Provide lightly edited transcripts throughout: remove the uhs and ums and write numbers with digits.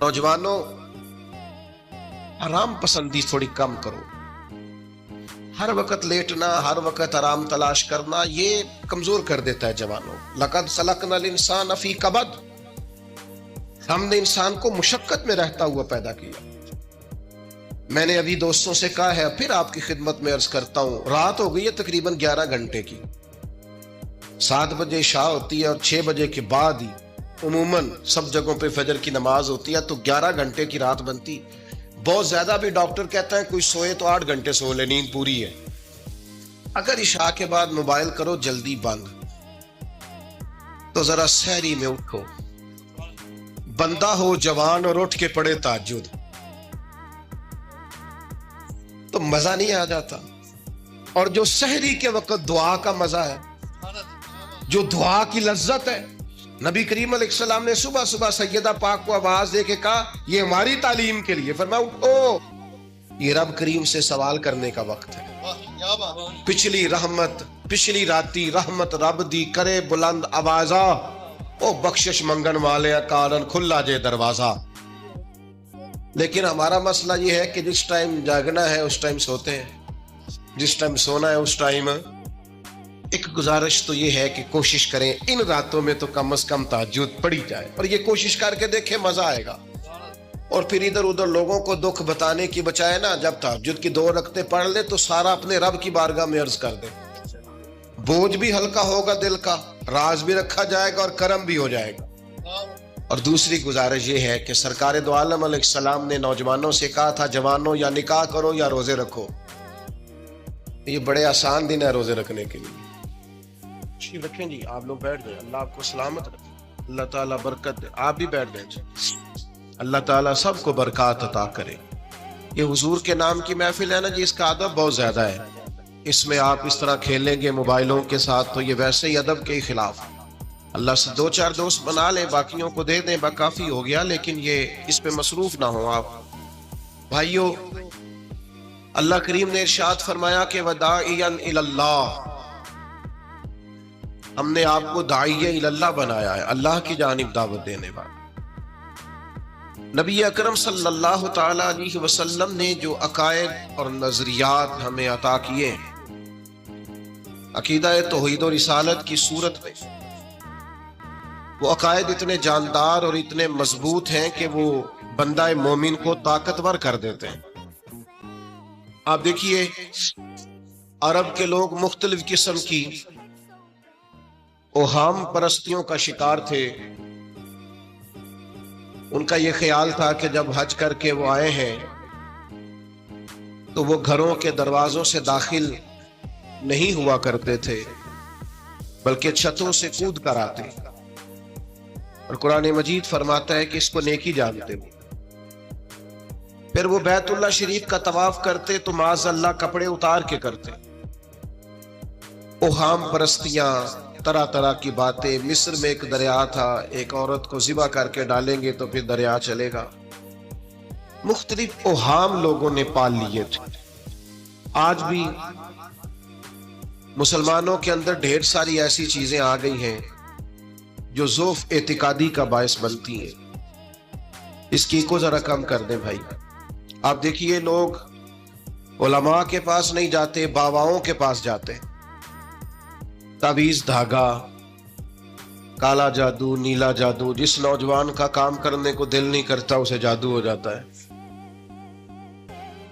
نوجوانوں، حرام پسندی تھوڑی کم کرو. ہر وقت لیٹنا، ہر وقت آرام تلاش کرنا، یہ کمزور کر دیتا ہے جوانوں. لقد خلقنا الانسان فی کبد، ہم نے انسان کو مشقت میں رہتا ہوا پیدا کیا. میں نے ابھی دوستوں سے کہا ہے، پھر آپ کی خدمت میں عرض کرتا ہوں، رات ہو گئی ہے تقریباً 11 گھنٹے کی. 7 بجے عشاء ہوتی ہے اور 6 بجے کے بعد ہی عموماً سب جگہوں پہ فجر کی نماز ہوتی ہے، تو 11 گھنٹے کی رات بنتی. بہت زیادہ بھی ڈاکٹر کہتا ہے کوئی سوئے تو 8 گھنٹے سو لے، نیند پوری ہے. اگر عشاء کے بعد موبائل کرو جلدی بند، تو ذرا سحری میں اٹھو. بندہ ہو جوان اور اٹھ کے پڑھے تہجد، تو مزہ نہیں آ جاتا. اور جو سحری کے وقت دعا کا مزہ ہے، جو دعا کی لذت ہے، نبی کریم علیہ السلام نے صبح صبح سیدہ پاک کو آواز دے کے کہا یہ ہماری تعلیم کے لیے، فرمایا اٹھو، یہ رب کریم سے سوال کرنے کا وقت ہے. پچھلی رحمت، پچھلی راتی رحمت رب دی کرے بلند آوازہ، او بخشش منگن والے کارن کھلا جے دروازہ. لیکن ہمارا مسئلہ یہ ہے کہ جس ٹائم جاگنا ہے اس ٹائم سوتے ہیں، جس ٹائم سونا ہے اس ٹائم. ایک گزارش تو یہ ہے کہ کوشش کریں ان راتوں میں تو کم از کم تہجد پڑھی جائے، اور یہ کوشش کر کے دیکھیں مزہ آئے گا. اور پھر ادھر ادھر لوگوں کو دکھ بتانے کی بجائے نا، جب تہجد کی 2 رکعتیں پڑھ لے تو سارا اپنے رب کی بارگاہ میں عرض کر دے. بوجھ بھی ہلکا ہوگا دل کا، راز بھی رکھا جائے گا اور کرم بھی ہو جائے گا. اور دوسری گزارش یہ ہے کہ سرکار دو عالم علیہ السلام نے نوجوانوں سے کہا تھا، جوانوں یا نکاح کرو یا روزے رکھو. یہ بڑے آسان دن ہے روزے رکھنے کے لیے. تشریف رکھیں جی، آپ لوگ بیٹھ جائیں، اللہ آپ کو سلامت رکھے، اللہ تعالیٰ برکت دے. آپ بھی بیٹھ جائیں جی، اللہ تعالیٰ سب کو برکات عطا کرے. یہ حضور کے نام کی محفل ہے نا جی، اس کا ادب بہت زیادہ ہے. اس میں آپ اس طرح کھیلیں گے موبائلوں کے ساتھ تو یہ ویسے ہی ادب کے خلاف. اللہ سے 2-4 دوست بنا لیں، باقیوں کو دے دیں، کافی ہو گیا. لیکن یہ اس پہ مصروف نہ ہوں آپ بھائیو. اللہ کریم نے ارشاد فرمایا کہ وداعیا الی اللہ، ہم نے آپ کو داعی الی اللہ بنایا ہے، اللہ کی جانب دعوت دینے والا. نبی اکرم صلی اللہ تعالی علیہ وسلم نے جو عقائد اور نظریات ہمیں عطا کیے، عقیدہ توحید و رسالت کی صورت میں، وہ عقائد اتنے جاندار اور اتنے مضبوط ہیں کہ وہ بندہ مومن کو طاقتور کر دیتے ہیں. آپ دیکھیے، عرب کے لوگ مختلف قسم کی اوہام پرستیوں کا شکار تھے. ان کا یہ خیال تھا کہ جب حج کر کے وہ آئے ہیں تو وہ گھروں کے دروازوں سے داخل نہیں ہوا کرتے تھے، بلکہ چھتوں سے کود کر آتے. اور قرآن مجید فرماتا ہے کہ اس کو نیکی جانتے ہو. پھر وہ بیت اللہ شریف کا طواف کرتے تو معاذ اللہ کپڑے اتار کے کرتے. اوہام پرستیاں، طرح طرح کی باتیں. مصر میں ایک دریا تھا، ایک عورت کو ذبح کر کے ڈالیں گے تو پھر دریا چلے گا. مختلف اوہام لوگوں نے پال لیے تھے. آج بھی مسلمانوں کے اندر ڈھیر ساری ایسی چیزیں آ گئی ہیں جو ضعف اعتقادی کا باعث بنتی ہیں. اس کی کو ذرا کم کر دیں بھائی. آپ دیکھیے، لوگ علماء کے پاس نہیں جاتے، باباؤں کے پاس جاتے. تعویذ، دھاگا، کالا جادو، نیلا جادو. جس نوجوان کا کام کرنے کو دل نہیں کرتا اسے جادو ہو جاتا ہے.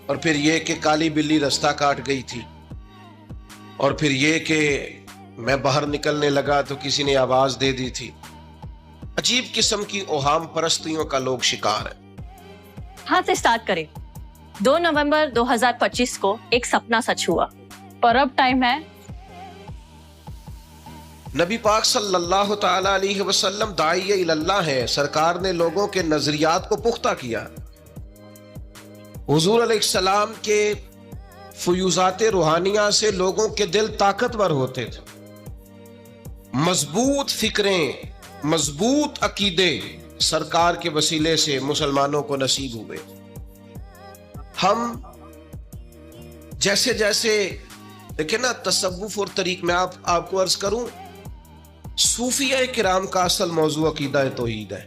اور پھر یہ کہ کالی بلی رستہ کاٹ گئی تھی، اور پھر یہ کہ میں باہر نکلنے لگا تو کسی نے آواز دے دی تھی. عجیب قسم کی اوہام پرستیوں کا لوگ شکار ہیں. ہاتھ سے سٹارٹ کریں. 2 نومبر 2025 کو ایک سپنا سچ ہوا، پر اب ٹائم ہے. نبی پاک صلی اللہ تعالی علیہ وسلم داعی الی اللہ ہے. سرکار نے لوگوں کے نظریات کو پختہ کیا. حضور علیہ السلام کے فیوزات روحانیہ سے لوگوں کے دل طاقتور ہوتے تھے. مضبوط فکریں، مضبوط عقیدے سرکار کے وسیلے سے مسلمانوں کو نصیب ہوئے. ہم جیسے جیسے دیکھیں نا، تصوف اور طریق میں آپ کو عرض کروں، صوفیہ کرام کا اصل موضوع عقیدہ توحید ہے.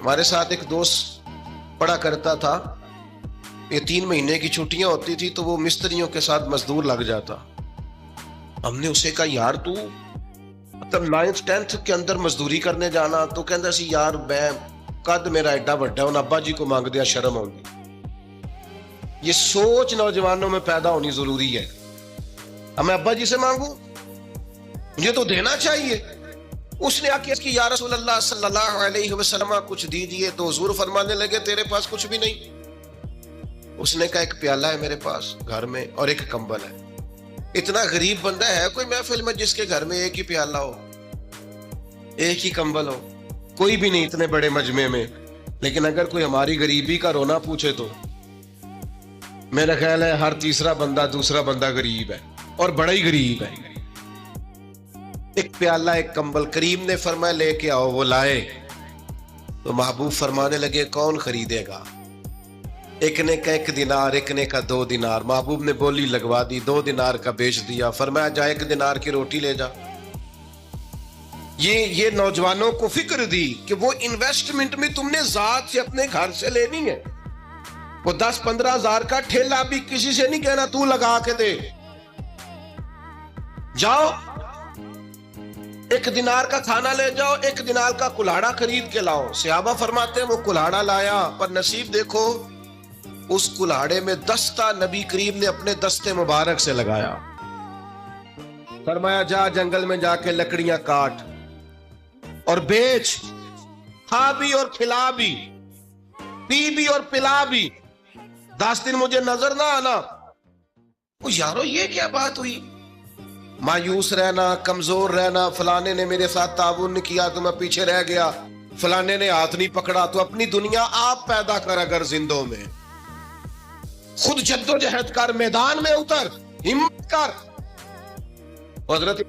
ہمارے ساتھ ایک دوست پڑھا کرتا تھا, یہ 3 مہینے کی چھٹیاں ہوتی تھی تو وہ مستریوں کے ساتھ مزدور لگ جاتا. ہم نے اسے کہا یار تو مطلب 9th 10th کے اندر مزدوری کرنے جانا, تو کہندا سی یار میں قد میرا ایڈا بڑا ہے, ابا جی کو مانگ دیا شرم ہوگی. یہ سوچ نوجوانوں میں پیدا ہونی ضروری ہے. اب میں ابا جی سے مانگوں, مجھے تو دینا چاہیے. اس نے آکے کہ یا رسول اللہ صلی اللہ علیہ وسلم کچھ دیجئے, تو حضور فرمانے لگے تیرے پاس کچھ بھی نہیں. اس نے کہا ایک پیالہ ہے میرے پاس گھر میں اور ایک کمبل ہے. اتنا غریب بندہ ہے کوئی محفل میں جس کے گھر میں ایک ہی پیالہ ہو, ایک ہی کمبل ہو؟ کوئی بھی نہیں اتنے بڑے مجمع میں. لیکن اگر کوئی ہماری غریبی کا رونا پوچھے تو میرا خیال ہے ہر تیسرا بندہ دوسرا بندہ غریب ہے, اور بڑا ہی غریب ہے. ایک پیالہ ایک کمبل, کریم نے فرمایا لے کے آؤ. وہ لائے تو محبوب فرمانے لگے کون خریدے گا؟ ایک نے کا 1 دینار, ایک نے کا 2 دینار. محبوب نے بولی لگوا دی, 2 دینار کا بیچ دیا. فرمایا جا 1 دینار کی روٹی لے جا. یہ نوجوانوں کو فکر دی کہ وہ انویسٹمنٹ میں تم نے ذات سے اپنے گھر سے لینی ہے. وہ 10-15 ہزار کا ٹھیلا بھی کسی سے نہیں کہنا تو لگا کے دے. جاؤ 1 دینار کا کھانا لے جاؤ, 1 دینار کا کلاڑا خرید کے لاؤ. صحابہ فرماتے ہیں وہ کلاڑا لایا, پر نصیب دیکھو اس کلاڑے میں دستہ نبی کریم نے اپنے دستے مبارک سے لگایا. فرمایا جا جنگل میں جا کے لکڑیاں کاٹ اور بیچ, کھا بھی اور کھلا بھی, پی بھی اور پلا بھی, 10 دن مجھے نظر نہ آنا. وہ یارو یہ کیا بات ہوئی؟ مایوس رہنا, کمزور رہنا, فلانے نے میرے ساتھ تعاون نہیں کیا تو میں پیچھے رہ گیا, فلانے نے ہاتھ نہیں پکڑا. تو اپنی دنیا آپ پیدا کر, اگر زندوں میں خود جد و جہد کر, میدان میں اتر, ہمت کر. حضرت